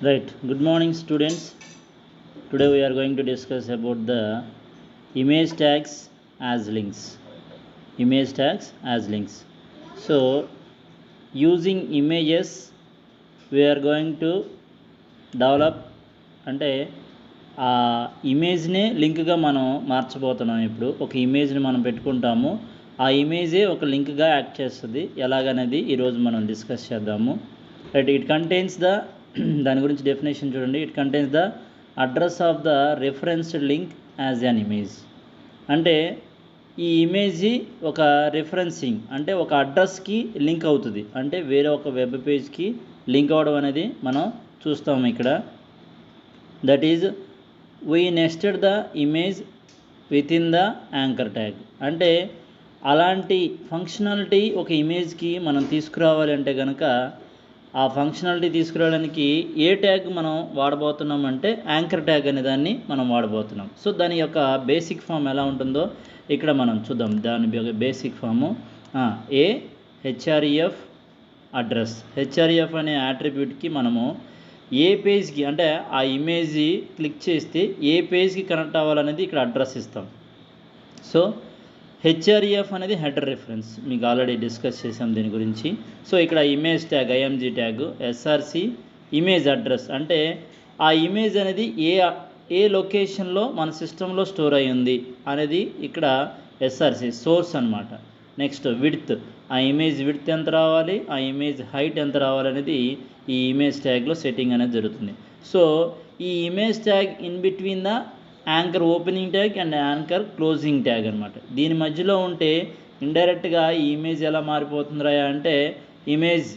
Right. Good morning, students. Today we are going to discuss about the image tags as links. Image tags as links. So, using images, we are going to develop అంటే ఆ ఇమేజ్నే లింక్గా మనం మార్చబోతున్నాం. ఇప్పుడు ఒక ఇమేజ్ని మనం పెట్టుకుంటాము, ఆ ఇమేజే ఒక లింక్గా యాక్ట్ చేస్తుంది. ఎలాగనేది ఈరోజు మనం డిస్కస్ చేద్దాము. రైట్. ఇట్ కంటైన్స్ ద దాని గురించి డెఫినేషన్ చూడండి. It contains the address of the referenced link as an image. అంటే ఈ ఇమేజ్ ఒక రిఫరెన్సింగ్ అంటే ఒక అడ్రస్కి లింక్ అవుతుంది, అంటే వేరే ఒక వెబ్ పేజ్కి లింక్ అవ్వడం అనేది మనం చూస్తాము ఇక్కడ. That is we nested the image with in the anchor tag. అంటే అలాంటి ఫంక్షనాలిటీ ఒక ఇమేజ్కి మనం తీసుకురావాలి అంటే కనుక ఆ ఫంక్షనాలిటీ తీసుకురావడానికి ఏ ట్యాగ్ మనం వాడబోతున్నాం అంటే యాంకర్ ట్యాగ్ అనే దాన్ని మనం వాడబోతున్నాం. సో దాని యొక్క బేసిక్ ఫామ్ ఎలా ఉంటుందో ఇక్కడ మనం చూద్దాం. దాని బేసిక్ ఫాము ఏ హెచ్ఆర్ఈఎఫ్ అడ్రస్. హెచ్ఆర్ఈఎఫ్ అనే యాట్రిబ్యూట్కి మనము ఏ పేజ్కి అంటే ఆ ఇమేజ్ క్లిక్ చేస్తే ఏ పేజ్కి కనెక్ట్ అవ్వాలనేది ఇక్కడ అడ్రస్ ఇస్తాం. సో హెచ్ఆర్ఈఎఫ్ అనేది హెడర్ రిఫరెన్స్, మీకు ఆల్రెడీ డిస్కస్ చేసాం దీని గురించి. సో ఇక్కడ image tag IMG tag, SRC image address అంటే ఆ ఇమేజ్ అనేది ఏ లొకేషన్లో మన సిస్టంలో స్టోర్ అయ్యి ఉంది అనేది ఇక్కడ ఎస్ఆర్సి సోర్స్ అనమాట. నెక్స్ట్ విడ్త్, ఆ ఇమేజ్ విడ్త్ ఎంత రావాలి, ఆ ఇమేజ్ హైట్ ఎంత రావాలి అనేది ఈ ఇమేజ్ ట్యాగ్లో సెట్టింగ్ అనేది జరుగుతుంది. సో ఈ image tag in between the anchor opening tag and anchor closing tag అనమాట. దీని మధ్యలో ఉంటే ఇండైరెక్ట్గా ఈ ఇమేజ్ ఎలా మారిపోతుందిరా అంటే ఇమేజ్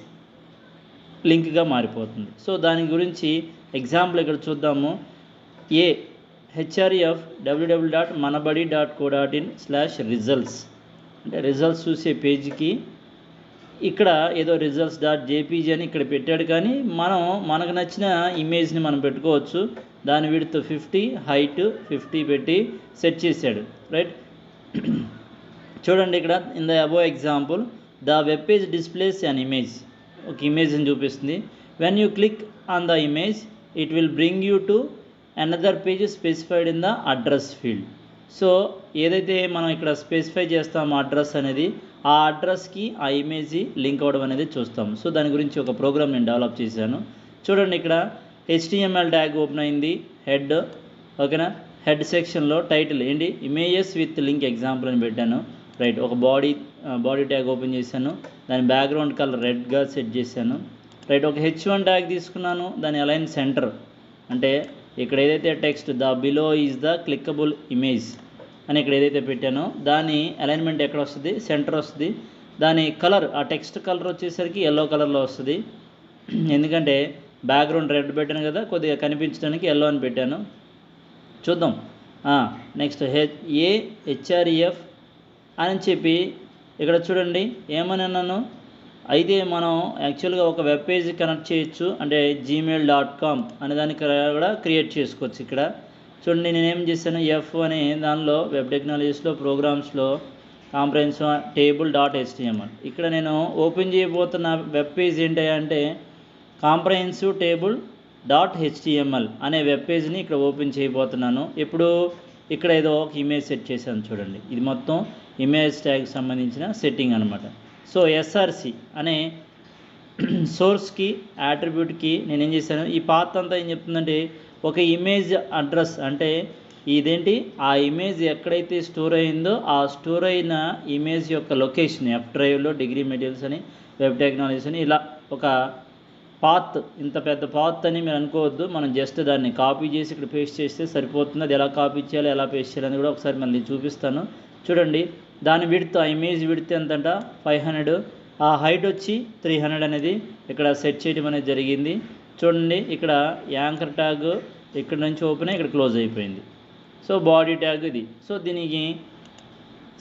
లింక్గా మారిపోతుంది. సో దాని గురించి ఎగ్జాంపుల్ ఇక్కడ చూద్దాము. ఏ హెచ్ఆర్ఈఎఫ్ www.manabadi.co.in/results అంటే రిజల్ట్స్ చూసే పేజీకి ఇక్కడ ఏదో results.jpg అని ఇక్కడ పెట్టాడు, కానీ మనకు నచ్చిన ఇమేజ్ని మనం పెట్టుకోవచ్చు. దాని విడ్త్ 50, హైట్ 50 పెట్టి సెట్ చేశాడు. రైట్. చూడండి ఇక్కడ in the above example the web page displays an image, ఒక ఇమేజ్ని చూపిస్తుంది. When you click on the image it will bring you to another page specified in the address field. So ఏదైతే మనం ఇక్కడ specify చేస్తామో address అనేది, ఆ అడ్రస్కి ఆ ఇమేజ్ లింక్ అవ్వడం అనేది చూస్తాం. సో దాని గురించి ఒక ప్రోగ్రామ్ నేను డెవలప్ చేశాను. చూడండి ఇక్కడ HTML ట్యాగ్ ఓపెన్ అయింది, హెడ్, ఓకేనా. హెడ్ సెక్షన్లో టైటిల్ ఏంటి, ఇమేజెస్ విత్ లింక్ ఎగ్జాంపుల్ అని పెట్టాను. రైట్. ఒక బాడీ ట్యాగ్ ఓపెన్ చేశాను, దాని బ్యాక్గ్రౌండ్ కలర్ రెడ్గా సెట్ చేశాను. రైట్. ఒక H1 ట్యాగ్ తీసుకున్నాను, దాని అలైన్ సెంటర్ అంటే ఇక్కడ ఏదైతే text the below is the clickable image అని ఇక్కడ ఏదైతే పెట్టానో దాని అలైన్మెంట్ ఎక్కడ వస్తుంది, సెంటర్ వస్తుంది. దాని కలర్, ఆ టెక్స్ట్ కలర్ వచ్చేసరికి ఎల్లో కలర్లో వస్తుంది, ఎందుకంటే బ్యాక్గ్రౌండ్ రెడ్ పెట్టాను కదా, కొద్దిగా కనిపించడానికి ఎల్లో అని పెట్టాను. చూద్దాం. నెక్స్ట్ ఏ హెచ్ఆర్ఈఎఫ్ అని చెప్పి ఇక్కడ చూడండి ఏమని అన్నాను. అయితే మనం యాక్చువల్గా ఒక వెబ్ పేజ్ కనెక్ట్ చేయొచ్చు, అంటే gmail.com అనే దాన్ని కూడా క్రియేట్ చేసుకోవచ్చు. ఇక్కడ చూడండి నేనేం చేశాను, ఎఫ్ అనే దానిలో వెబ్ టెక్నాలజీస్లో ప్రోగ్రామ్స్లో కాంప్రహెన్సివ్ table.html. ఇక్కడ నేను ఓపెన్ చేయబోతున్న వెబ్ పేజ్ ఏంటి అంటే కాంప్రహెన్సివ్ table.html అనే వెబ్ పేజ్ని ఇక్కడ ఓపెన్ చేయబోతున్నాను. ఇప్పుడు ఇక్కడ ఏదో ఒక ఇమేజ్ సెట్ చేశాను చూడండి. ఇది మొత్తం ఇమేజ్ ట్యాగ్కి సంబంధించిన సెట్టింగ్ అనమాట. సో ఎస్ఆర్సి అనే సోర్స్కి యాట్రిబ్యూట్కి నేనేం చేశాను, ఈ పాత్ అంతా ఏం చెప్తుందంటే ఒక ఇమేజ్ అడ్రస్ అంటే ఇదేంటి, ఆ ఇమేజ్ ఎక్కడైతే స్టోర్ అయిందో ఆ స్టోర్ అయిన ఇమేజ్ యొక్క లొకేషన్ ఎఫ్ డ్రైవ్లో డిగ్రీ మెటీరియల్స్ అని వెబ్ టెక్నాలజీస్ అని ఇలా ఒక పాత్, ఇంత పెద్ద పాత్ అని మీరు అనుకోవద్దు. మనం జస్ట్ దాన్ని కాపీ చేసి ఇక్కడ పేస్ట్ చేస్తే సరిపోతుంది. అది ఎలా కాపీ చేయాలి, ఎలా పేస్ట్ చేయాలని కూడా ఒకసారి మళ్ళీ చూపిస్తాను. చూడండి దాని విడ్త్, ఆ ఇమేజ్ విడ్త్ ఎంతంట 500, ఆ హైట్ వచ్చి 300 అనేది ఇక్కడ సెట్ చేయడం అనేది జరిగింది. చూడండి ఇక్కడ యాంకర్ ట్యాగ్ ఇక్కడ నుంచి ఓపెన్ అయ్యి ఇక్కడ క్లోజ్ అయిపోయింది. సో బాడీ ట్యాగ్ ఇది. సో దీనికి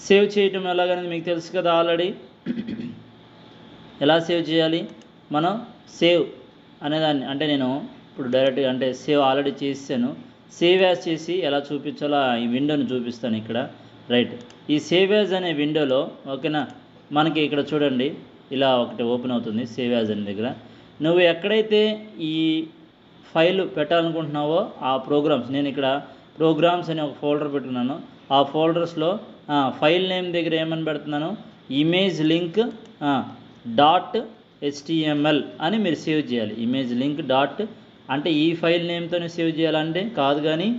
సేవ్ చేయటం ఎలాగనేది మీకు తెలుసు కదా ఆల్రెడీ. ఎలా సేవ్ చేయాలి, మనం సేవ్ అనేదాన్ని అంటే నేను ఇప్పుడు డైరెక్ట్గా అంటే సేవ్ ఆల్రెడీ చేసాను. సేవ్ యాజ్ చేసి ఎలా చూపించాలో ఈ విండోని చూపిస్తాను ఇక్కడ. రైట్. ఈ సేవ్ యాజ్ అనే విండోలో ఓకేనా, మనకి ఇక్కడ చూడండి ఇలా ఒకటి ఓపెన్ అవుతుంది సేవ్ యాజ్ అనే దగ్గర. నువ్వు ఎక్కడైతే ఈ ఫైల్ పెట్టాలనుకుంటున్నావో ఆ ప్రోగ్రామ్స్, నేను ఇక్కడ ప్రోగ్రామ్స్ అనే ఒక ఫోల్డర్ పెట్టుకున్నాను. ఆ ఫోల్డర్స్లో ఫైల్ నేమ్ దగ్గర ఏమని పెడుతున్నాను, ఇమేజ్ లింక్ డాట్ HTML అని మీరు సేవ్ చేయాలి. ఇమేజ్ లింక్ డాట్ అంటే ఈ ఫైల్ నేమ్తోనే సేవ్ చేయాలంటే కాదు, కానీ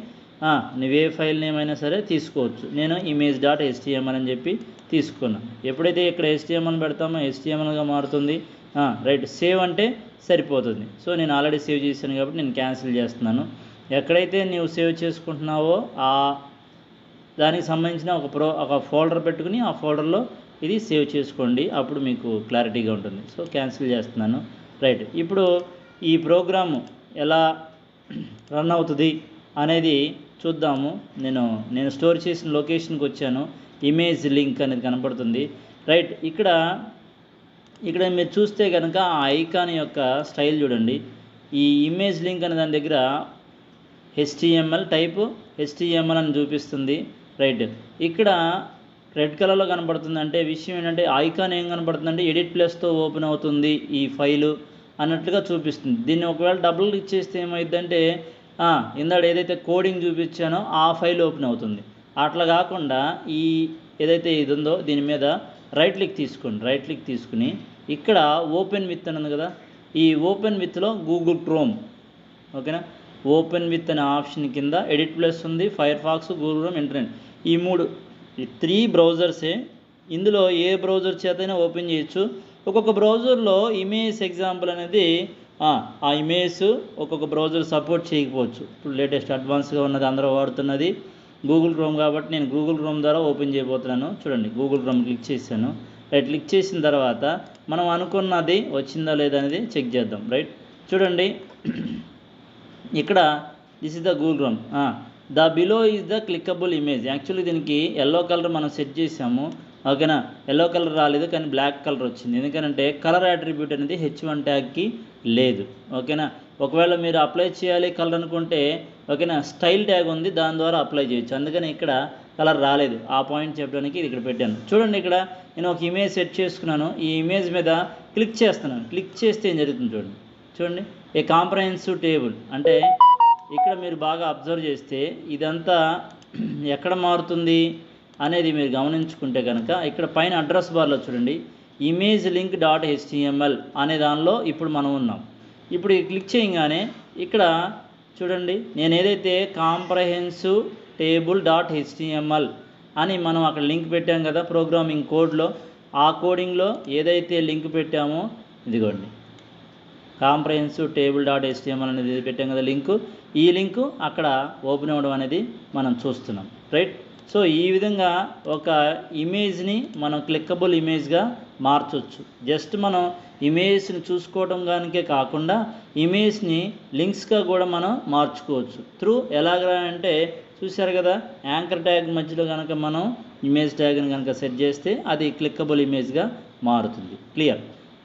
నువ్వే ఫైల్ నేమ్ అయినా సరే తీసుకోవచ్చు. నేను ఇమేజ్ డాట్ HTML అని చెప్పి తీసుకున్నాను. ఎప్పుడైతే ఇక్కడ HTML పెడతామో HTMLగా మారుతుంది. రైట్, సేవ్ అంటే సరిపోతుంది. సో నేను ఆల్రెడీ సేవ్ చేశాను కాబట్టి నేను క్యాన్సిల్ చేస్తున్నాను. ఎక్కడైతే నువ్వు సేవ్ చేసుకుంటున్నావో దానికి సంబంధించిన ఒక ఫోల్డర్ పెట్టుకుని ఆ ఫోల్డర్లో ఇది సేవ్ చేసుకోండి, అప్పుడు మీకు క్లారిటీగా ఉంటుంది. సో క్యాన్సిల్ చేస్తున్నాను. రైట్, ఇప్పుడు ఈ ప్రోగ్రాము ఎలా రన్ అవుతుంది అనేది చూద్దాము. నేను స్టోర్ చేసిన లొకేషన్కి వచ్చాను. ఇమేజ్ లింక్ అనేది కనపడుతుంది. రైట్, ఇక్కడ మీరు చూస్తే కనుక ఆ ఐకాన్ యొక్క స్టైల్ చూడండి. ఈ ఇమేజ్ లింక్ అనే దాని దగ్గర HTML టైపు HTML అని చూపిస్తుంది. రైట్, ఇక్కడ రెడ్ కలర్లో కనపడుతుంది. అంటే విషయం ఏంటంటే ఐకాన్ ఏం కనపడుతుందంటే ఎడిట్ ప్లస్తో ఓపెన్ అవుతుంది ఈ ఫైలు అన్నట్లుగా చూపిస్తుంది. దీన్ని ఒకవేళ డబుల్ క్లిక్ చేస్తే ఏమైందంటే ఇందాక ఏదైతే కోడింగ్ చూపించానో ఆ ఫైల్ ఓపెన్ అవుతుంది. అట్లా కాకుండా ఈ ఏదైతే ఇది ఉందో దీని మీద రైట్ క్లిక్ తీసుకోండి. రైట్ క్లిక్ తీసుకుని ఇక్కడ ఓపెన్ విత్ అని ఉంది కదా, ఈ ఓపెన్ విత్లో గూగుల్ క్రోమ్, ఓకేనా, ఓపెన్ విత్ అనే ఆప్షన్ కింద ఎడిట్ ప్లస్ ఉంది, Firefox, Google Chrome, internet, ఈ 3 బ్రౌజర్సే. ఇందులో ఏ బ్రౌజర్ చేతైనా ఓపెన్ చేయొచ్చు. ఒక్కొక్క బ్రౌజర్లో ఇమేజ్ ఎగ్జాంపుల్ అనేది ఆ ఇమేజ్ ఒక్కొక్క బ్రౌజర్ సపోర్ట్ చేయకపోవచ్చు. ఇప్పుడు లేటెస్ట్ అడ్వాన్స్గా ఉన్నది అందరూ వాడుతున్నది గూగుల్ క్రోమ్ కాబట్టి నేను గూగుల్ క్రోమ్ ద్వారా ఓపెన్ చేయబోతున్నాను. చూడండి, గూగుల్ క్రోమ్ క్లిక్ చేశాను. రైట్, క్లిక్ చేసిన తర్వాత మనం అనుకున్నది వచ్చిందా లేదా అనేది చెక్ చేద్దాం. రైట్, చూడండి ఇక్కడ this is the Google Chrome. The below is the clickable image. Actually దీనికి ఎల్లో కలర్ మనం సెట్ చేసాము, ఓకేనా. ఎల్లో కలర్ రాలేదు కానీ బ్లాక్ కలర్ వచ్చింది. ఎందుకంటే కలర్ అట్రిబ్యూట్ అనేది H1 ట్యాగ్కి లేదు, ఓకేనా. ఒకవేళ మీరు అప్లై చేయాలి కలర్ అనుకుంటే, ఓకేనా, స్టైల్ ట్యాగ్ ఉంది, దాని ద్వారా అప్లై చేయొచ్చు. అందుకని ఇక్కడ కలర్ రాలేదు. ఆ పాయింట్ చెప్పడానికి ఇది ఇక్కడ పెట్టాను. చూడండి, ఇక్కడ నేను ఒక ఇమేజ్ సెట్ చేసుకున్నాను. ఈ ఇమేజ్ మీద క్లిక్ చేస్తున్నాను. క్లిక్ చేస్తే ఏం జరుగుతుంది చూడండి, ఏ కాంప్రహెన్సివ్ టేబుల్. అంటే ఇక్కడ మీరు బాగా అబ్జర్వ్ చేస్తే ఇదంతా ఎక్కడ మారుతుంది అనేది మీరు గమనించుకుంటే కనుక ఇక్కడ పైన అడ్రస్ బార్లో చూడండి, ఇమేజ్ లింక్ డాట్ HTML అనే దానిలో ఇప్పుడు మనం ఉన్నాం. ఇప్పుడు క్లిక్ చేయగానే ఇక్కడ చూడండి, నేను ఏదైతే కాంప్రహెన్సివ్ టేబుల్ డాట్ HTML అని మనం అక్కడ లింక్ పెట్టాం కదా ప్రోగ్రామింగ్ కోడ్లో, ఆ కోడింగ్లో ఏదైతే లింక్ పెట్టామో ఇదిగోండి, కాంప్రహెన్సివ్ టేబుల్ డాట్ HTML అనేది పెట్టాం కదా లింకు, ఈ లింకు అక్కడ ఓపెన్ అవ్వడం అనేది మనం చూస్తున్నాం. రైట్, సో ఈ విధంగా ఒక ఇమేజ్ని మనం క్లిక్కబుల్ ఇమేజ్గా మార్చవచ్చు. జస్ట్ మనం ఇమేజ్ని చూసుకోవడం కానికే కాకుండా ఇమేజ్ని లింక్స్గా కూడా మనం మార్చుకోవచ్చు. త్రూ ఎలాగా అంటే చూశారు కదా, యాంకర్ ట్యాగ్ మధ్యలో కనుక మనం ఇమేజ్ ట్యాగ్ని కనుక సెట్ చేస్తే అది క్లిక్కబుల్ ఇమేజ్గా మారుతుంది. క్లియర్?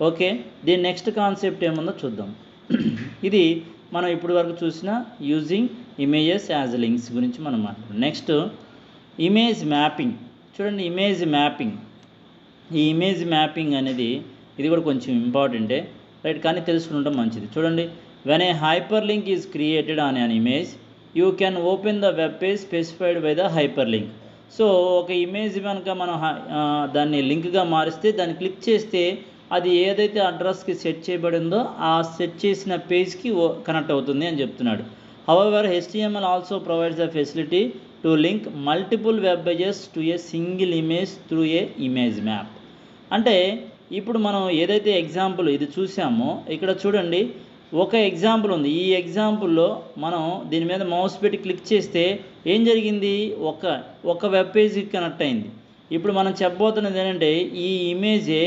ఓకే, దీని నెక్స్ట్ కాన్సెప్ట్ ఏముందో చూద్దాం. ఇది మనం ఇప్పటి వరకు చూసిన యూజింగ్ ఇమేజెస్ యాజ్ లింక్స్ గురించి మనం మాట్లాడుతాం. Next image mapping. చూడండి, ఇమేజ్ మ్యాపింగ్. ఈ ఇమేజ్ మ్యాపింగ్ అనేది ఇది కూడా కొంచెం ఇంపార్టెంటే, రైట్, కానీ తెలుసుకుంటాం మంచిది. చూడండి, when a hyper link is created on an image you can open the web page specified by the hyper link. So ఒక ఇమేజ్ కనుక మనం దాన్ని లింక్గా మారిస్తే దాన్ని క్లిక్ చేస్తే అది ఏదైతే అడ్రస్కి సెట్ చేయబడిందో ఆ సెట్ చేసిన పేజ్కి కనెక్ట్ అవుతుంది అని చెప్తున్నాడు. However HTML also provides the facility to link multiple web pages to a single image through a image map. అంటే ఇప్పుడు మనం ఏదైతే ఎగ్జాంపుల్ ఇది చూసామో ఇక్కడ చూడండి, ఒక ఎగ్జాంపుల్ ఉంది. ఈ ఎగ్జాంపుల్లో మనం దీని మీద మౌస్ పెట్టి క్లిక్ చేస్తే ఏం జరిగింది, ఒక వెబ్ పేజ్కి కనెక్ట్ అయింది. ఇప్పుడు మనం చెప్పబోతున్నది ఏంటంటే ఈ ఇమేజే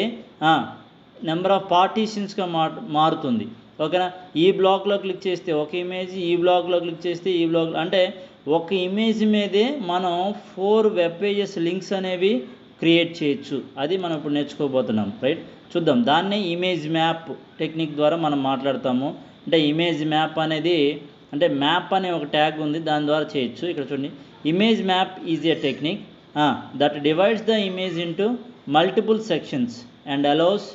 నెంబర్ ఆఫ్ పార్టీషన్స్గా మారుతుంది, ఓకేనా. ఈ బ్లాక్లో క్లిక్ చేస్తే ఒక ఇమేజ్, ఈ బ్లాక్లో క్లిక్ చేస్తే ఈ బ్లాక్, అంటే ఒక ఇమేజ్ మీదే మనం 4 వెబ్ పేజెస్ లింక్స్ అనేవి క్రియేట్ చేయొచ్చు. అది మనం ఇప్పుడు నేర్చుకోబోతున్నాం. రైట్, చూద్దాం. దాన్నే ఇమేజ్ మ్యాప్ టెక్నిక్ ద్వారా మనం మాట్లాడతాము. అంటే ఇమేజ్ మ్యాప్ అనేది అంటే మ్యాప్ అనే ఒక ట్యాగ్ ఉంది, దాని ద్వారా చేయొచ్చు. ఇక్కడ చూడండి, image map is a technique that divides the image into multiple sections and allows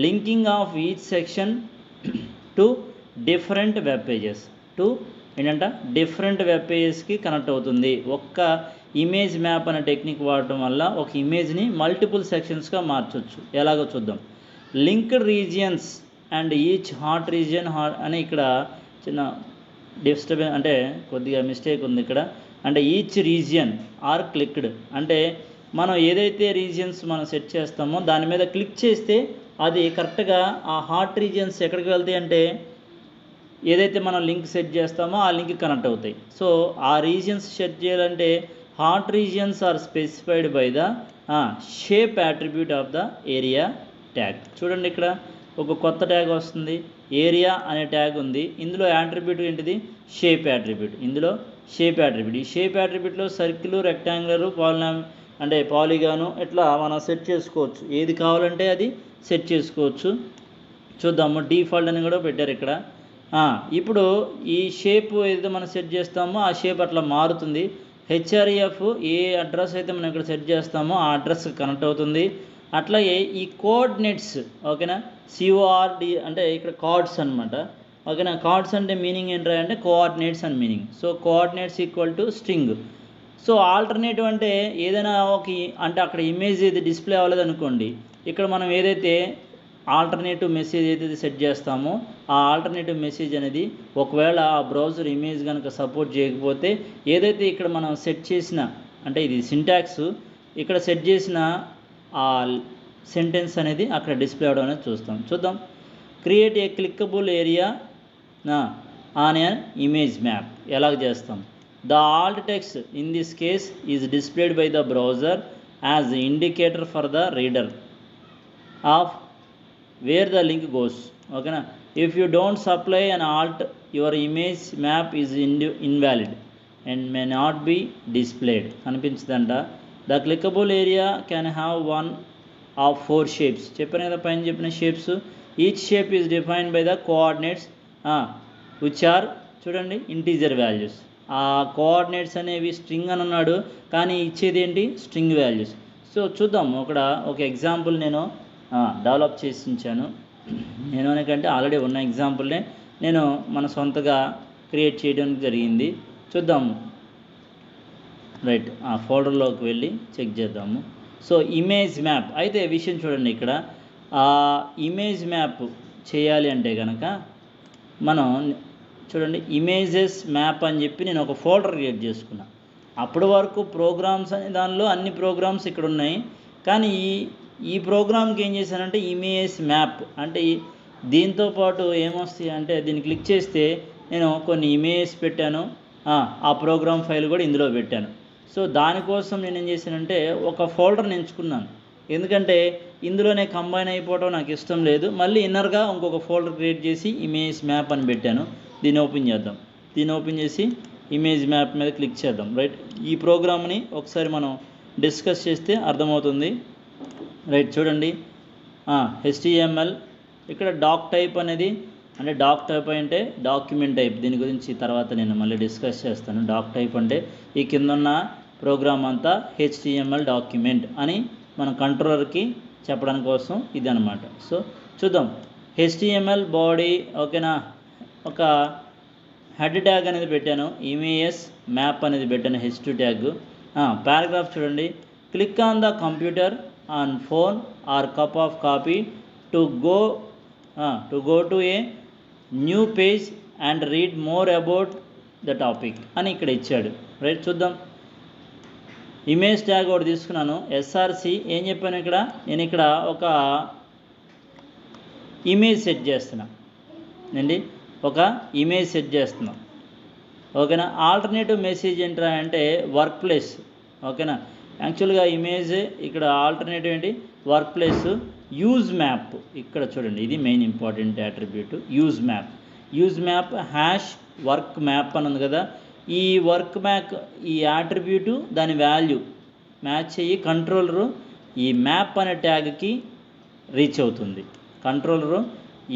linking of each section to different web pages to ఏంటంట డిఫరెంట్ వెబ్ పేజెస్కి కనెక్ట్ అవుతుంది. ఒక్క ఇమేజ్ మ్యాప్ అనే టెక్నిక్ వాడటం వల్ల ఒక ఇమేజ్ని మల్టిపుల్ సెక్షన్స్గా మార్చవచ్చు. ఎలాగో చూద్దాం. Linked regions and each hot region అని ఇక్కడ చిన్న డిస్టర్బెన్స్ అంటే కొద్దిగా మిస్టేక్ ఉంది ఇక్కడ. అంటే ఈచ్ రీజియన్ ఆర్ క్లిక్డ్ అంటే మనం ఏదైతే రీజియన్స్ మనం సెట్ చేస్తామో దాని మీద క్లిక్ చేస్తే అది కరెక్ట్గా ఆ హాట్ రీజియన్స్ ఎక్కడికి వెళ్తాయి అంటే ఏదైతే మనం లింక్ సెట్ చేస్తామో ఆ లింక్ కనెక్ట్ అవుతాయి. సో ఆ రీజియన్స్ సెట్ చేయాలంటే hot regions are specified by the shape attribute of the area tag. చూడండి ఇక్కడ ఒక కొత్త ట్యాగ్ వస్తుంది, ఏరియా అనే ట్యాగ్ ఉంది. ఇందులో యాట్రిబ్యూట్ ఏంటిది? Shape attribute. ఇందులో షేప్ యాట్రిబ్యూట్. ఈ షేప్ యాట్రిబ్యూట్లో సర్కిల్, రెక్టాంగులర్, పాలిగాను ఇట్లా మనం సెట్ చేసుకోవచ్చు. ఏది కావాలంటే అది సెట్ చేసుకోవచ్చు. చూద్దాము. డిఫాల్ట్ అని కూడా పెట్టారు ఇక్కడ. ఇప్పుడు ఈ షేప్ ఏదైతే మనం సెట్ చేస్తామో ఆ షేప్ అట్లా మారుతుంది. హెచ్ఆర్ఎఫ్ ఏ అడ్రస్ అయితే మనం ఇక్కడ సెట్ చేస్తామో ఆ అడ్రస్ కనెక్ట్ అవుతుంది. అట్లాగే ఈ కోఆర్డినేట్స్ ఓకేనా, సిఓఆర్డి అంటే ఇక్కడ కార్డ్స్ అనమాట. ఓకేనా, కార్డ్స్ అంటే మీనింగ్ ఏంటంటే అంటే కోఆర్డినేట్స్ అని meaning. So coordinates equal to string. So alternative అంటే ఏదైనా అంటే అక్కడ ఇమేజ్ ఏది డిస్ప్లే అవ్వలేదు అనుకోండి, ఇక్కడ మనం ఏదైతే ఆల్టర్నేటివ్ మెసేజ్ ఏదైతే సెట్ చేస్తామో ఆ ఆల్టర్నేటివ్ మెసేజ్ అనేది ఒకవేళ ఆ బ్రౌజర్ ఇమేజ్ కనుక సపోర్ట్ చేయకపోతే ఏదైతే ఇక్కడ మనం సెట్ చేసిన అంటే ఇది సింటాక్స్ ఇక్కడ సెట్ చేసిన ఆ సెంటెన్స్ అనేది అక్కడ డిస్ప్లే అవడం అనేది చూద్దాం. Create a clickable area on an image map. ఎలాగ చేస్తాం? The alt text in this case is displayed by the browser as indicator for the reader of where the link goes. ఓకేనా, if you don't supply an alt your image map is invalid and may not be displayed. కనిపించదంట. The clickable area can have one of 4 shapes. చెప్పాను కదా పైన చెప్పిన shapes. Each shape is defined by the coordinates which are చూడండి integer values. ఆ coordinates అనేవి string అని అన్నాడు కానీ ఇచ్చేది ఏంటి? String values. సో చూద్దాం. ఒక ఎగ్జాంపుల్ నేను డెవలప్ చేసి ఉంచాను. నేను అనకంటే ఆల్రెడీ ఉన్న ఎగ్జాంపుల్నే నేను మన సొంతగా క్రియేట్ చేయడానికి జరిగింది. చూద్దాము. రైట్, ఆ ఫోల్డర్లోకి వెళ్ళి చెక్ చేద్దాము. సో ఇమేజ్ మ్యాప్ అయితే విషయం చూడండి. ఇక్కడ ఆ ఇమేజ్ మ్యాప్ చేయాలి అంటే కనుక మనం చూడండి ఇమేజెస్ మ్యాప్ అని చెప్పి నేను ఒక ఫోల్డర్ క్రియేట్ చేసుకున్నా. అప్పటి వరకు ప్రోగ్రామ్స్ అనే దానిలో అన్ని ప్రోగ్రామ్స్ ఇక్కడ ఉన్నాయి. కానీ ఈ ప్రోగ్రామ్కి ఏం చేశానంటే ఇమేజ్ మ్యాప్ అంటే దీంతో పాటు ఏమొస్తాయి అంటే దీన్ని క్లిక్ చేస్తే నేను కొన్ని ఇమేజ్ పెట్టాను. ఆ ప్రోగ్రామ్ ఫైల్ కూడా ఇందులో పెట్టాను. సో దానికోసం నేను ఏం చేశానంటే ఒక ఫోల్డర్ని ఎంచుకున్నాను. ఎందుకంటే ఇందులోనే కంబైన్ అయిపోవడం నాకు ఇష్టం లేదు. మళ్ళీ ఇన్నర్గా ఇంకొక ఫోల్డర్ క్రియేట్ చేసి ఇమేజ్ మ్యాప్ అని పెట్టాను. దీన్ని ఓపెన్ చేద్దాం. దీన్ని ఓపెన్ చేసి ఇమేజ్ మ్యాప్ మీద క్లిక్ చేద్దాం. రైట్, ఈ ప్రోగ్రామ్ని ఒకసారి మనం డిస్కస్ చేస్తే అర్థమవుతుంది. రైట్, చూడండి. HTML ఇక్కడ డాక్ టైప్ అనేది అంటే డాక్ టైప్ అంటే డాక్యుమెంట్ టైప్. దీని గురించి తర్వాత నేను మళ్ళీ డిస్కస్ చేస్తాను. డాక్ టైప్ అంటే ఈ కింద ఉన్న ప్రోగ్రామ్ అంతా HTML డాక్యుమెంట్ అని మన కంట్రోలర్కి చెప్పడానికి కోసం ఇది అనమాట. సో చూద్దాం. HTML బాడీ ఓకేనా, ఒక హెడ్ ట్యాగ్ అనేది పెట్టాను. ఇమేజ్ మ్యాప్ అనేది పెట్టాను H2 ట్యాగ్. పారాగ్రాఫ్ చూడండి. Click on the computer on phone are cup of copy to go to a new page and read more about the topic అని ఇక్కడ ఇచ్చాడు. రైట్, చూద్దాం. ఇమేజ్ ట్యాగ్ ఒకటి తీసుకున్నాను. SRC ఏం చెప్పాను ఇక్కడ? నేను ఇక్కడ ఒక ఇమేజ్ సెట్ చేస్తున్నా అండి. ఒక ఇమేజ్ సెట్ చేస్తున్నా. ఓకేనా. ఆల్టర్నేటివ్ మెసేజ్ ఏంట్రా అంటే వర్క్ ప్లేస్. ఓకేనా, యాక్చువల్గా ఇమేజ్ ఇక్కడ ఆల్టర్నేటివ్ ఏంటి? Work place. యూజ్ మ్యాప్ ఇక్కడ చూడండి, ఇది main important attribute. Use map hash work map అని ఉంది కదా. ఈ వర్క్ మ్యాప్ ఈ యాట్రిబ్యూటు దాని వాల్యూ మ్యాచ్ అయ్యి కంట్రోలరు ఈ మ్యాప్ అనే ట్యాగ్కి రీచ్ అవుతుంది. కంట్రోలరు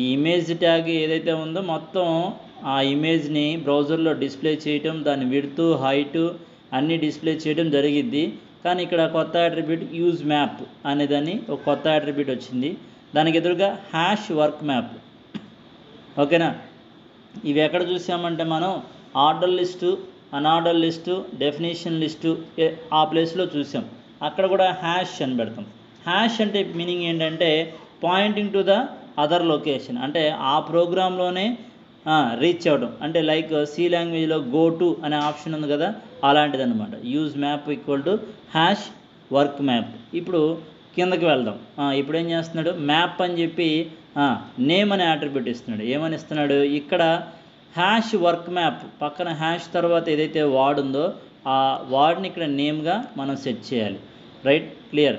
ఈ ఇమేజ్ ట్యాగ్ ఏదైతే ఉందో మొత్తం ఆ ఇమేజ్ని బ్రౌజర్లో డిస్ప్లే చేయటం, దాని విడ్త్ హైట్ అన్నీ డిస్ప్లే చేయడం జరిగిద్ది. కానీ ఇక్కడ కొత్త యాట్రిబ్యూట్ యూజ్ మ్యాప్ అనేదాన్ని ఒక కొత్త యాట్రిబ్యూట్ వచ్చింది. దానికి ఎదురుగా హ్యాష్ వర్క్ మ్యాప్. ఓకేనా, ఇవి ఎక్కడ చూసామంటే మనం order list, unorder list, definition list ఆ ప్లేస్లో చూసాం. అక్కడ కూడా హ్యాష్ అని పెడతాం. హ్యాష్ అంటే మీనింగ్ ఏంటంటే pointing to the other location, అంటే ఆ ప్రోగ్రాంలోనే రీచ్ అవ్వడం. అంటే లైక్ సి లాంగ్వేజ్లో గో టు అనే ఆప్షన్ ఉంది కదా, అలాంటిది అనమాట. Use map equal to hash work map. ఇప్పుడు కిందకి వెళ్దాం. ఇప్పుడు ఏం చేస్తున్నాడు, మ్యాప్ అని చెప్పి నేమ్ అనే అట్రిబ్యూట్ ఇస్తున్నాడు. ఏమని ఇస్తున్నాడు, ఇక్కడ హ్యాష్ వర్క్ మ్యాప్ పక్కన హ్యాష్ తర్వాత ఏదైతే వార్డ్ ఉందో ఆ వార్డ్ని ఇక్కడ నేమ్గా మనం సెట్ చేయాలి. Right, clear.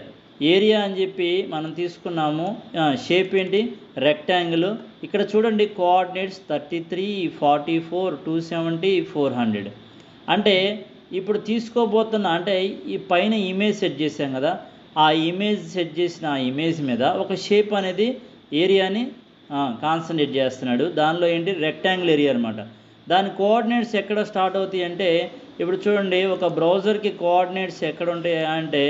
ఏరియా అని చెప్పి మనం తీసుకున్నాము. షేప్ ఏంటి, రెక్టాంగిల్. ఇక్కడ చూడండి కోఆర్డినేట్స్ 33, 44, 270, 400. అంటే ఇప్పుడు తీసుకోబోతున్న, అంటే ఈ పైన ఇమేజ్ సెట్ చేసాం కదా, ఆ ఇమేజ్ సెట్ చేసిన ఆ ఇమేజ్ మీద ఒక షేప్ అనేది ఏరియాని కాన్సన్ట్రేట్ చేస్తున్నాడు. దానిలో ఏంటి, రెక్టాంగిల్ ఏరియా అనమాట. దాని కోఆర్డినేట్స్ ఎక్కడ స్టార్ట్ అవుతాయి అంటే, ఇప్పుడు చూడండి ఒక బ్రౌజర్కి కోఆర్డినేట్స్ ఎక్కడ ఉంటాయి అంటే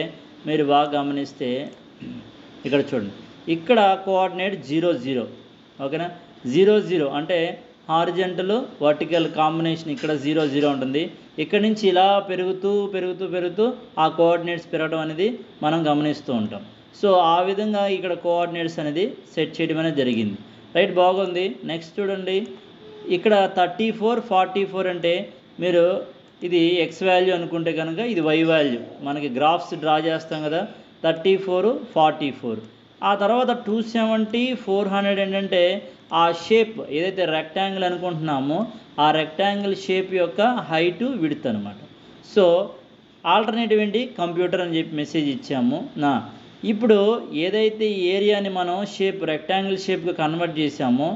మీరు బాగా గమనిస్తే ఇక్కడ చూడండి, ఇక్కడ కోఆర్డినేట్ 0, 0. ఓకేనా, 0, 0 అంటే హారిజంటల్ వర్టికల్ కాంబినేషన్ ఇక్కడ 0, 0 ఉంటుంది. ఇక్కడ నుంచి ఇలా పెరుగుతూ పెరుగుతూ పెరుగుతూ ఆ కోఆర్డినేట్స్ పెరగడం అనేది మనం గమనిస్తూ ఉంటాం. సో ఆ విధంగా ఇక్కడ కోఆర్డినేట్స్ అనేది సెట్ చేయడం అనేది జరిగింది. రైట్, బాగుంది. నెక్స్ట్ చూడండి, ఇక్కడ 34, 44 అంటే మీరు ఇది ఎక్స్ వాల్యూ అనుకుంటే కనుక ఇది వై వాల్యూ. మనకి గ్రాఫ్స్ డ్రా చేస్తాం కదా, 34, 44. ఆ తర్వాత 270, 400 ఏంటంటే ఆ షేప్ ఏదైతే రెక్టాంగిల్ అనుకుంటున్నామో ఆ రెక్టాంగిల్ షేప్ యొక్క హైటు విడ్త్ అనమాట. సో ఆల్టర్నేటివ్ ఏంటి, కంప్యూటర్ అని చెప్పి మెసేజ్ ఇచ్చాము. ఇప్పుడు ఏదైతే ఏరియాని మనం షేప్ రెక్టాంగిల్ షేప్గా కన్వర్ట్ చేసామో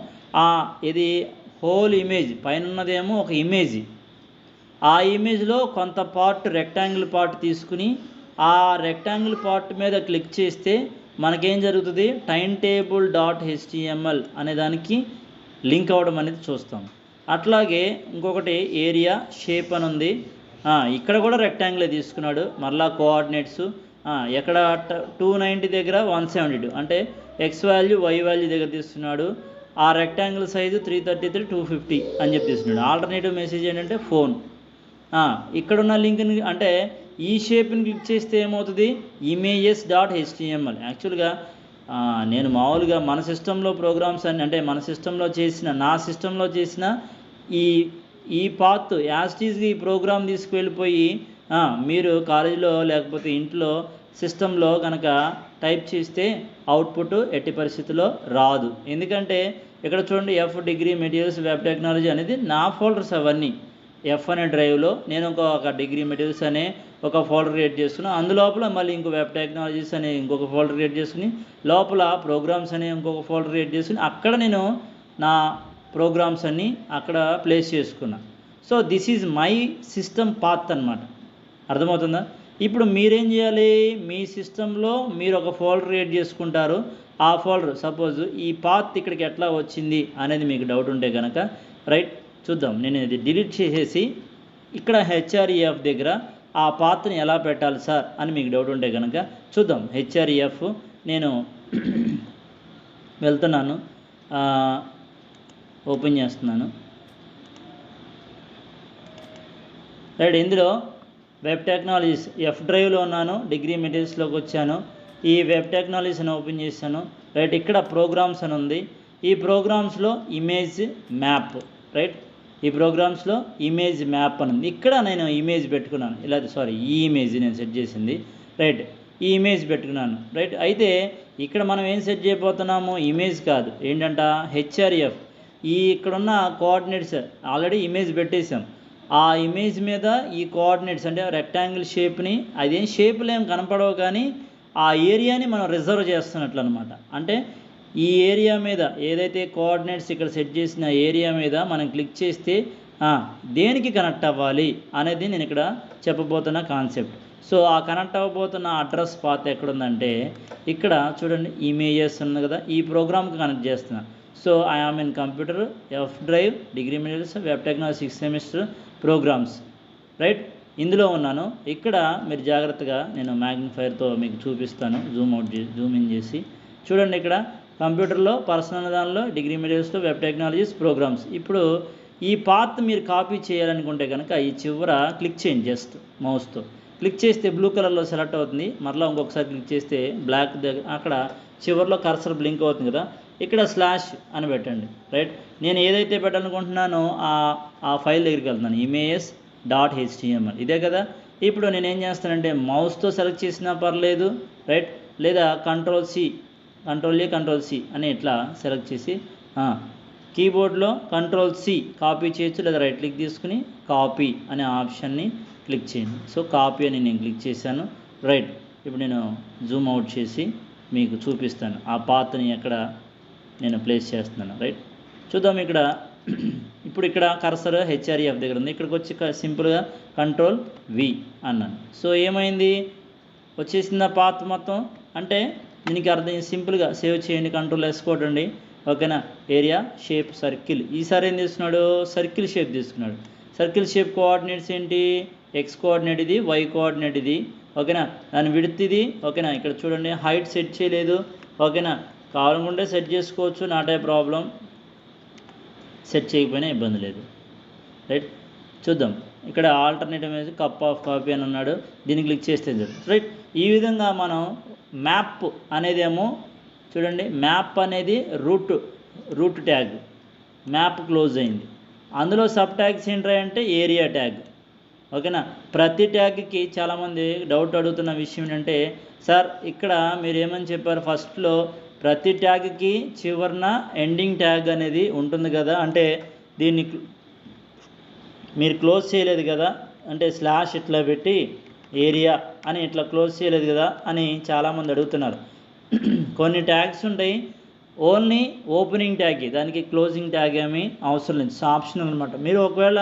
ఇది హోల్ ఇమేజ్, పైన ఉన్నదేమో ఒక ఇమేజ్. ఆ ఇమేజ్లో కొంత పార్ట్ రెక్టాంగిల్ పార్ట్ తీసుకుని ఆ రెక్టాంగిల్ పార్ట్ మీద క్లిక్ చేస్తే మనకేం జరుగుతుంది, timetable.html అనే దానికి లింక్ అవ్వడం అనేది చూస్తాం. అట్లాగే ఇంకొకటి ఏరియా షేప్ అని ఉంది. ఇక్కడ కూడా రెక్టాంగిలే తీసుకున్నాడు. మరలా కోఆర్డినేట్స్ ఎక్కడ 290 దగ్గర 172 అంటే ఎక్స్ వాల్యూ వై వాల్యూ దగ్గర తీసుకున్నాడు. ఆ రెక్టాంగిల్ సైజు 333, 250 అని చెప్పి తీసుకున్నాడు. ఆల్టర్నేటివ్ మెసేజ్ ఏంటంటే ఫోన్. ఇక్కడున్న లింక్ని అంటే ఈ షేప్ని క్లిక్ చేస్తే ఏమవుతుంది, images.html. యాక్చువల్గా నేను మామూలుగా మన సిస్టంలో ప్రోగ్రామ్స్ అన్ని, అంటే మన సిస్టంలో చేసిన, నా సిస్టంలో చేసిన ఈ పాత్ యాస్టీస్గా ఈ ప్రోగ్రామ్ తీసుకువెళ్ళిపోయి మీరు కాలేజీలో లేకపోతే ఇంట్లో సిస్టంలో కనుక టైప్ చేస్తే అవుట్పుట్ ఎట్టి పరిస్థితిలో రాదు. ఎందుకంటే ఇక్కడ చూడండి, F degree materials web technology అనేది నా ఫోల్డర్స్ అవన్నీ. ఎఫ్ అనే డ్రైవ్లో నేను ఒక డిగ్రీ మెటీరియల్స్ అనే ఒక ఫోల్డర్ క్రియేట్ చేసుకుని అందులోపల మళ్ళీ ఇంకో వెబ్ టెక్నాలజీస్ అనే ఇంకొక ఫోల్డర్ క్రియేట్ చేసుకుని లోపల ప్రోగ్రామ్స్ అనే ఇంకొక ఫోల్డర్ క్రియేట్ చేసుకుని అక్కడ నేను నా ప్రోగ్రామ్స్ అన్నీ అక్కడ ప్లేస్ చేసుకున్నా. So this is my system path అనమాట. అర్థమవుతుందా? ఇప్పుడు మీరేం చేయాలి, మీ సిస్టంలో మీరు ఒక ఫోల్డర్ క్రియేట్ చేసుకుంటారు. ఆ ఫోల్డర్ సపోజ్ ఈ పాత్ ఇక్కడికి ఎట్లా వచ్చింది అనేది మీకు డౌట్ ఉంటే కనుక రైట్ చూద్దాం. నేను ఇది డిలీట్ చేసేసి ఇక్కడ హెచ్ఆర్ఈఎఫ్ దగ్గర ఆ పాత్ని ఎలా పెట్టాలి సార్ అని మీకు డౌట్ ఉంటే కనుక చూద్దాం. హెచ్ఆర్ఈఎఫ్ నేను వెళ్తున్నాను, ఓపెన్ చేస్తున్నాను. రైట్, ఇందులో వెబ్ టెక్నాలజీస్ ఎఫ్ డ్రైవ్లో ఉన్నాను, డిగ్రీ మెటీరియల్స్లోకి వచ్చాను. ఈ వెబ్ టెక్నాలజీస్ అని ఓపెన్ చేశాను. రైట్, ఇక్కడ ప్రోగ్రామ్స్ అని ఉంది. ఈ ప్రోగ్రామ్స్లో ఇమేజ్ మ్యాప్. రైట్, ఈ ప్రోగ్రామ్స్లో ఇమేజ్ మ్యాప్ అని ఉంది. ఇక్కడ నేను ఇమేజ్ పెట్టుకున్నాను. ఇలా ఈ ఇమేజ్ నేను సెట్ చేసింది. రైట్, ఈ ఇమేజ్ పెట్టుకున్నాను. రైట్, అయితే ఇక్కడ మనం ఏం సెట్ చేయబోతున్నాము, ఇమేజ్ కాదు, ఏంటంట హెచ్ఆర్ఎఫ్. ఇక్కడున్న కోఆర్డినేట్స్ ఆల్రెడీ ఇమేజ్ పెట్టేసాం. ఆ ఇమేజ్ మీద ఈ కోఆర్డినేట్స్ అంటే రెక్టాంగిల్ షేప్ని, అదేం షేపులు ఏం కనపడవు కానీ ఆ ఏరియాని మనం రిజర్వ్ చేస్తున్నట్లు అనమాట. అంటే ఈ ఏరియా మీద ఏదైతే కోఆర్డినేట్స్ ఇక్కడ సెట్ చేసిన ఏరియా మీద మనం క్లిక్ చేస్తే దేనికి కనెక్ట్ అవ్వాలి అనేది నేను ఇక్కడ చెప్పబోతున్న కాన్సెప్ట్. సో ఆ కనెక్ట్ అవ్వబోతున్న అడ్రస్ పాత్ ఎక్కడుందంటే ఇక్కడ చూడండి, ఇమేజెస్ ఉంది కదా, ఈ ప్రోగ్రామ్కి కనెక్ట్ చేస్తున్నా. So I am in computer F drive degree materials web technology 6th semester programs. Right, ఇందులో ఉన్నాను. ఇక్కడ మీరు జాగ్రత్తగా నేను మ్యాగ్నిఫైర్తో మీకు చూపిస్తాను, జూమ్ ఇన్ చేసి చూడండి. ఇక్కడ కంప్యూటర్లో పర్సనల్ దానిలో డిగ్రీ మెటీరియల్స్లో వెబ్ టెక్నాలజీస్ ప్రోగ్రామ్స్. ఇప్పుడు ఈ పాత్ మీరు కాపీ చేయాలనుకుంటే కనుక ఈ చివర క్లిక్ చేయండి, జస్ట్ మౌస్తో క్లిక్ చేస్తే బ్లూ కలర్లో సెలెక్ట్ అవుతుంది. మరలా ఇంకొకసారి క్లిక్ చేస్తే బ్లాక్ దగ్గర అక్కడ చివరిలో కర్సర్ బ్లింక్ అవుతుంది కదా, ఇక్కడ స్లాష్ అని పెట్టండి. రైట్, నేను ఏదైతే పెట్టాలనుకుంటున్నానో ఆ ఫైల్ దగ్గరికి వెళ్తున్నాను, images.html ఇదే కదా. ఇప్పుడు నేను ఏం చేస్తానంటే మౌస్తో సెలెక్ట్ చేసినా పర్లేదు, రైట్, లేదా కంట్రోల్ C అని ఇట్లా సెలెక్ట్ చేసి కీబోర్డ్లో కంట్రోల్-C కాపీ చేయొచ్చు, లేదా రైట్ క్లిక్ తీసుకుని కాపీ అనే ఆప్షన్ని క్లిక్ చేయండి. సో కాపీ అని నేను క్లిక్ చేశాను. రైట్, ఇప్పుడు నేను జూమ్ అవుట్ చేసి మీకు చూపిస్తాను ఆ పాత్ని ఎక్కడ నేను ప్లేస్ చేస్తున్నాను. రైట్, చూద్దాం. ఇప్పుడు ఇక్కడ కర్సర్ HREF దగ్గర ఉంది, ఇక్కడికి వచ్చి సింపుల్గా కంట్రోల్-V అన్నాను. సో ఏమైంది, వచ్చేసింది ఆ పాత్ మొత్తం. అంటే దీనికి అర్థం సింపుల్గా సేవ్ చేయండి, కంట్రోల్-S కొట్టండి, ఓకేనా. ఏరియా షేప్ సర్కిల్, ఈసారి ఏం తీసుకున్నాడు, సర్కిల్ షేప్ తీసుకున్నాడు. సర్కిల్ షేప్ కోఆర్డినేట్స్ ఏంటి, X కోఆర్డినేట్ ఇది, Y కోఆర్డినేట్ ఇది, ఓకేనా. దాని విడ్త్ ఇది, ఓకేనా. ఇక్కడ చూడండి హైట్ సెట్ చేయలేదు, ఓకేనా. కావాలనుకుంటే సెట్ చేసుకోవచ్చు, నాట్ ఏ ప్రాబ్లం, సెట్ చేయకపోయినా ఇబ్బంది లేదు. రైట్, చూద్దాం. ఇక్కడ ఆల్టర్నేటివ్ అనేది కప్ ఆఫ్ కాపీ అని ఉన్నాడు, దీన్ని క్లిక్ చేస్తే రైట్. ఈ విధంగా మనం మ్యాప్ అనేదేమో చూడండి, మ్యాప్ అనేది రూట్ ట్యాగ్, మ్యాప్ క్లోజ్ అయింది. అందులో సబ్ ట్యాగ్స్ ఏంటంటే ఏరియా ట్యాగ్, ఓకేనా. ప్రతి ట్యాగ్కి చాలామంది డౌట్ అడుగుతున్న విషయం ఏంటంటే, సార్ ఇక్కడ మీరు ఏమని చెప్పారు, ఫస్ట్లో ప్రతి ట్యాగ్కి చివరన ఎండింగ్ ట్యాగ్ అనేది ఉంటుంది కదా, అంటే దీన్ని మీరు క్లోజ్ చేయలేదు కదా, అంటే స్లాష్ ఇట్లా పెట్టి ఏరియా అని ఇట్లా క్లోజ్ చేయలేదు కదా అని చాలామంది అడుగుతున్నారు. కొన్ని ట్యాగ్స్ ఉంటాయి ఓన్లీ ఓపెనింగ్ ట్యాగ్, దానికి క్లోజింగ్ ట్యాగ్ ఏమీ అవసరం లేదు, ఆప్షనల్ అనమాట. మీరు ఒకవేళ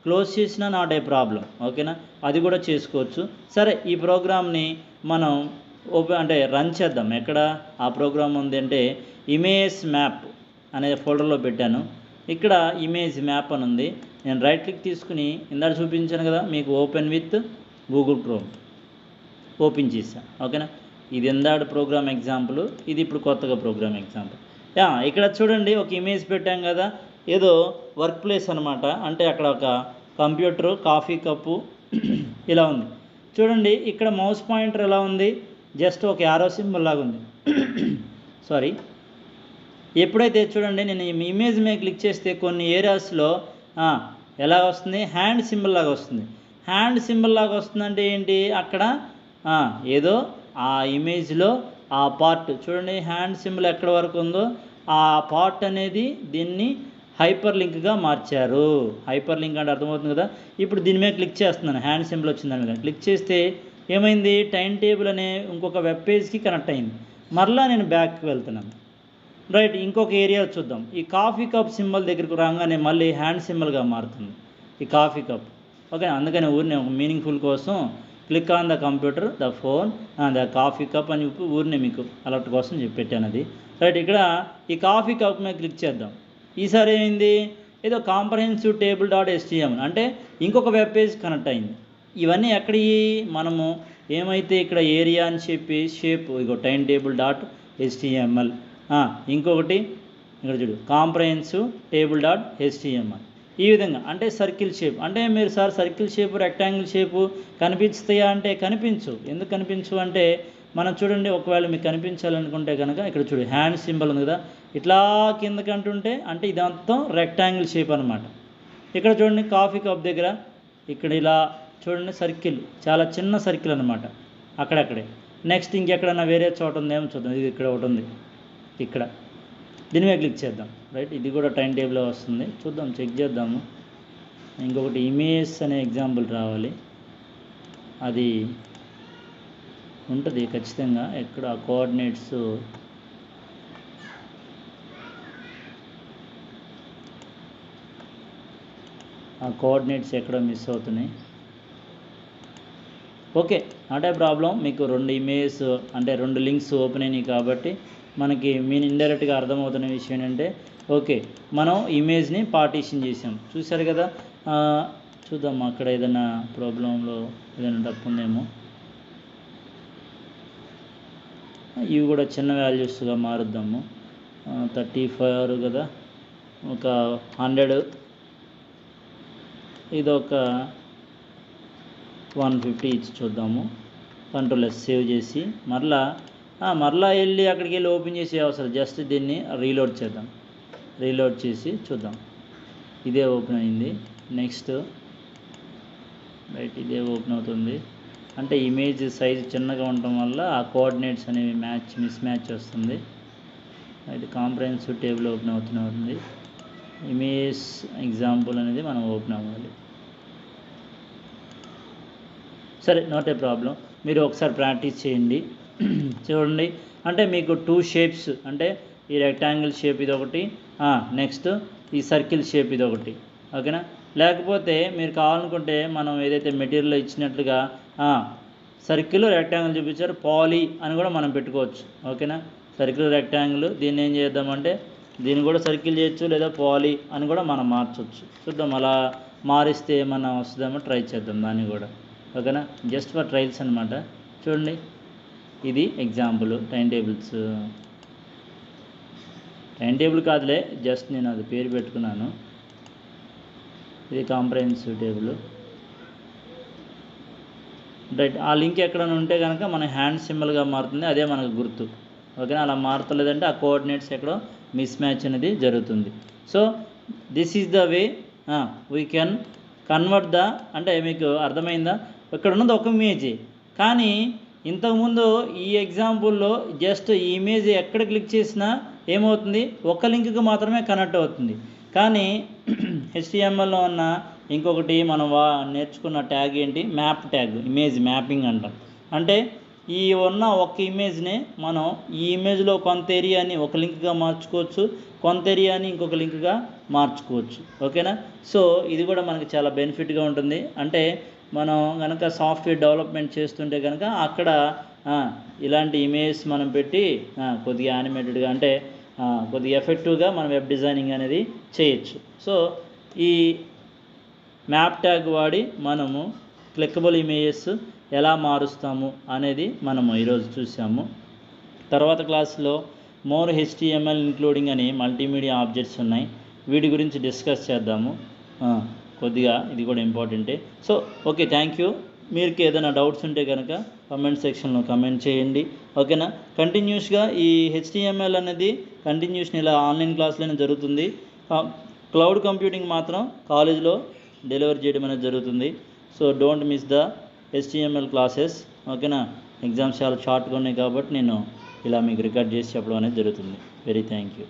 క్లోజ్ చేసినా నాట్ ఏ ప్రాబ్లం, ఓకేనా, అది కూడా చేసుకోవచ్చు. సరే, ఈ ప్రోగ్రామ్ని మనం రన్ చేద్దాం. ఎక్కడ ఆ ప్రోగ్రామ్ ఉంది అంటే ఇమేజ్ మ్యాప్ అనే ఫోల్డర్లో పెట్టాను. ఇక్కడ ఇమేజ్ మ్యాప్ అని ఉంది. నేను రైట్ క్లిక్ తీసుకుని ఇందాక చూపించాను కదా మీకు, open with Google chrome open చేశాను, ఓకేనా. ఇది ఎందాడు ప్రోగ్రామ్ ఎగ్జాంపుల్, ఇది ఇప్పుడు కొత్తగా ప్రోగ్రామ్ ఎగ్జాంపుల్. ఇక్కడ చూడండి ఒక ఇమేజ్ పెట్టాం కదా, ఏదో వర్క్ ప్లేస్ అనమాట. అంటే అక్కడ ఒక కంప్యూటరు, కాఫీ కప్పు ఇలా ఉంది చూడండి. ఇక్కడ మౌస్ పాయింటర్ ఎలా ఉంది, జస్ట్ ఒక యారో సింబల్ లాగా ఉంది. సారీ, ఎప్పుడైతే చూడండి నేను ఇమేజ్ మీద క్లిక్ చేస్తే కొన్ని ఏరియాస్లో ఎలా వస్తుంది, హ్యాండ్ సింబల్ లాగా వస్తుంది. హ్యాండ్ సింబల్ లాగా వస్తుందంటే ఏంటి, అక్కడ ఏదో ఆ ఇమేజ్లో ఆ పార్ట్ చూడండి, హ్యాండ్ సింబల్ ఎక్కడ వరకు ఉందో ఆ పార్ట్ అనేది దీన్ని హైపర్ లింక్గా మార్చారు. హైపర్ లింక్ అంటే అర్థమవుతుంది కదా. ఇప్పుడు దీని మీద క్లిక్ చేస్తున్నాను, హ్యాండ్ సింబల్ వచ్చిందని మీద క్లిక్ చేస్తే ఏమైంది, టైం టేబుల్ అనే ఇంకొక వెబ్ పేజ్కి కనెక్ట్ అయింది. మరలా నేను బ్యాక్కి వెళ్తున్నాను. రైట్, ఇంకొక ఏరియా చూద్దాం. ఈ కాఫీ కప్ సింబల్ దగ్గరకు రాగానే మళ్ళీ హ్యాండ్ సింబల్గా మారుతుంది ఈ కాఫీ కప్, ఓకే. అందుకని ఊరినే ఒక మీనింగ్ఫుల్ కోసం click on the computer, the phone, the coffee cup అని చెప్పి ఊరినే మీకు అలర్ట్ కోసం చెప్పి పెట్టాను అది. రైట్, ఇక్కడ ఈ కాఫీ కప్ మీద క్లిక్ చేద్దాం. ఈసారి ఏమైంది, ఏదో కాంప్రహెన్సివ్ table.html అంటే ఇంకొక వెబ్ పేజ్ కనెక్ట్ అయింది. ఇవన్నీ ఎక్కడి మనము ఏమైతే ఇక్కడ ఏరియా అని చెప్పి షేప్ ఇగో timetable.html, ఇంకొకటి ఇక్కడ చూడు కాంప్రహెన్సివ్ table.html. ఈ విధంగా అంటే సర్కిల్ షేప్. అంటే మీరు sir circle shape, rectangle shape కనిపిస్తాయా అంటే కనిపించు. ఎందుకు కనిపించు అంటే మనం చూడండి, ఒకవేళ మీకు కనిపించాలనుకుంటే కనుక ఇక్కడ చూడు హ్యాండ్ సింబల్ ఉంది కదా, ఇట్లా కిందకి అంటుంటే అంటే ఇదంతా రెక్టాంగిల్ షేప్ అనమాట. ఇక్కడ చూడండి కాఫీ కప్ దగ్గర ఇక్కడ ఇలా చూడండి సర్కిల్, చాలా చిన్న సర్కిల్ అనమాట అక్కడక్కడే. నెక్స్ట్ ఇంకెక్కడన్నా వేరే చోట ఉందేమో చూద్దాం. ఇది ఇక్కడ ఒకటి ఉంది, ఇక్కడ దీని మీద క్లిక్ చేద్దాం. రైట్, ఇది కూడా టైం టేబుల్లో వస్తుంది, చూద్దాం, చెక్ చేద్దాము. ఇంకొకటి ఇమేజ్ అనే ఎగ్జాంపుల్ రావాలి, అది ఉంటుంది ఖచ్చితంగా. ఎక్కడ కోఆర్డినేట్స్ ఎక్కడ మిస్ అవుతున్నాయి. Okay, not a problem. మీకు 2 ఇమేజ్ అంటే 2 లింక్స్ ఓపెన్ అయినాయి కాబట్టి మనకి మీన్ ఇండైరెక్ట్గా అర్థమవుతున్న విషయం ఏంటంటే ఓకే, మనం ఇమేజ్ని పార్టీషన్ చేసాం, చూసారు కదా. చూద్దాం అక్కడ ఏదైనా ప్రాబ్లంలో ఏదైనా తప్పు ఉందేమో. ఇవి కూడా చిన్న వాల్యూస్గా మారుద్దాము. 34 కదా, ఒక 100 ఇదొక 150 ఇచ్చి చూద్దాము. కంట్రోల్ సేవ్ చేసి మరలా వెళ్ళి అక్కడికి వెళ్ళి ఓపెన్ చేసే అవసరం, జస్ట్ దీన్ని రీలోడ్ చేద్దాం. రీలోడ్ చేసి చూద్దాం. ఇదే ఓపెన్ అయింది. నెక్స్ట్ రైట్, ఇదే ఓపెన్ అవుతుంది. అంటే ఇమేజ్ సైజ్ చిన్నగా ఉండటం వల్ల ఆ కోఆర్డినేట్స్ అనేవి మిస్ మ్యాచ్ వస్తుంది. ఇది కాంప్రహెన్సివ్ టేబుల్ ఓపెన్ అవుతుంది. ఇమేజ్ ఎగ్జాంపుల్ అనేది మనం ఓపెన్ అవ్వాలి. సరే, నాట్ ఏ ప్రాబ్లం. మీరు ఒకసారి ప్రాక్టీస్ చేయండి. చూడండి, అంటే మీకు 2 షేప్స్, అంటే ఈ రెక్టాంగిల్ షేప్ ఇదొకటి, నెక్స్ట్ ఈ సర్కిల్ షేప్ ఇదొకటి, ఓకేనా. లేకపోతే మీరు కావాలనుకుంటే మనం ఏదైతే మెటీరియల్ ఇచ్చినట్లుగా సర్కిల్ రెక్టాంగిల్ చూపించారు, పాలీ అని కూడా మనం పెట్టుకోవచ్చు, ఓకేనా. సర్కిల్ రెక్టాంగిల్, దీన్ని ఏం చేద్దామంటే దీన్ని కూడా సర్కిల్ చేయొచ్చు, లేదా పాలీ అని కూడా మనం మార్చవచ్చు. చూద్దాం, అలా మారిస్తే ఏమన్నా వస్తుందేమో ట్రై చేద్దాం దాన్ని కూడా, ఓకేనా. జస్ట్ ఫర్ ట్రయల్స్ అనమాట. చూడండి, ఇది ఎగ్జాంపుల్ టైం టేబుల్ కాదులే, జస్ట్ నేను అది పేరు పెట్టుకున్నాను. ఇది కాంప్రహెన్సివ్ టేబుల్. రైట్, ఆ లింక్ ఎక్కడైనా ఉంటే కనుక మన హ్యాండ్ సింబల్గా మారుతుంది, అదే మనకు గుర్తు, ఓకేనా. అలా మారుతలేదంటే ఆ కోఆర్డినేట్స్ ఎక్కడో మిస్ మ్యాచ్ అనేది జరుగుతుంది. So this is the way we can convert అంటే మీకు అర్థమైందా? ఇక్కడ ఉన్నది ఒక ఇమేజే, కానీ ఇంతకుముందు ఈ ఎగ్జాంపుల్లో జస్ట్ ఈ ఇమేజ్ ఎక్కడ క్లిక్ చేసినా ఏమవుతుంది, ఒక లింక్కి మాత్రమే కనెక్ట్ అవుతుంది. కానీ HTMLలో ఉన్న ఇంకొకటి మనం నేర్చుకున్న ట్యాగ్ ఏంటి, మ్యాప్ ట్యాగ్, ఇమేజ్ మ్యాపింగ్ అంటాం. అంటే ఈ ఉన్న ఒక ఇమేజ్నే మనం ఈ ఇమేజ్లో కొంత ఏరియాని ఒక లింక్గా మార్చుకోవచ్చు, కొంత ఏరియాని ఇంకొక లింక్గా మార్చుకోవచ్చు, ఓకేనా. సో ఇది కూడా మనకి చాలా బెనిఫిట్గా ఉంటుంది. అంటే మనం కనుక సాఫ్ట్వేర్ డెవలప్మెంట్ చేస్తుంటే కనుక అక్కడ ఇలాంటి ఇమేజ్ మనం పెట్టి కొద్దిగా యానిమేటెడ్గా, అంటే కొద్దిగా ఎఫెక్టివ్గా మనం వెబ్ డిజైనింగ్ అనేది చేయొచ్చు. సో ఈ మ్యాప్ ట్యాగ్ వాడి మనము క్లిక్కబుల్ ఇమేజెస్ ఎలా మారుస్తాము అనేది మనము ఈరోజు చూసాము. తర్వాత క్లాస్లో మోర్ HTML ఇంక్లూడింగ్ అని మల్టీమీడియా ఆబ్జెక్ట్స్ ఉన్నాయి, వీటి గురించి డిస్కస్ చేద్దాము. కొద్దిగా ఇది కూడా ఇంపార్టెంటే. So okay, thank you. మీకు ఏదైనా డౌట్స్ ఉంటే కనుక కామెంట్ సెక్షన్లో కామెంట్ చేయండి, ఓకేనా. కంటిన్యూస్గా ఈ HTML అనేది కంటిన్యూషన్ ఇలా ఆన్లైన్ క్లాసులోనే జరుగుతుంది. క్లౌడ్ కంప్యూటింగ్ మాత్రం కాలేజ్లో డెలివరీ చేయడం అనేది జరుగుతుంది. So don't miss the HTML classes, ఓకేనా. ఎగ్జామ్స్ చాలా షార్ట్గా ఉన్నాయి కాబట్టి నేను ఇలా మీకు రికార్డ్ చేసి చెప్పడం అనేది జరుగుతుంది. Very thank you.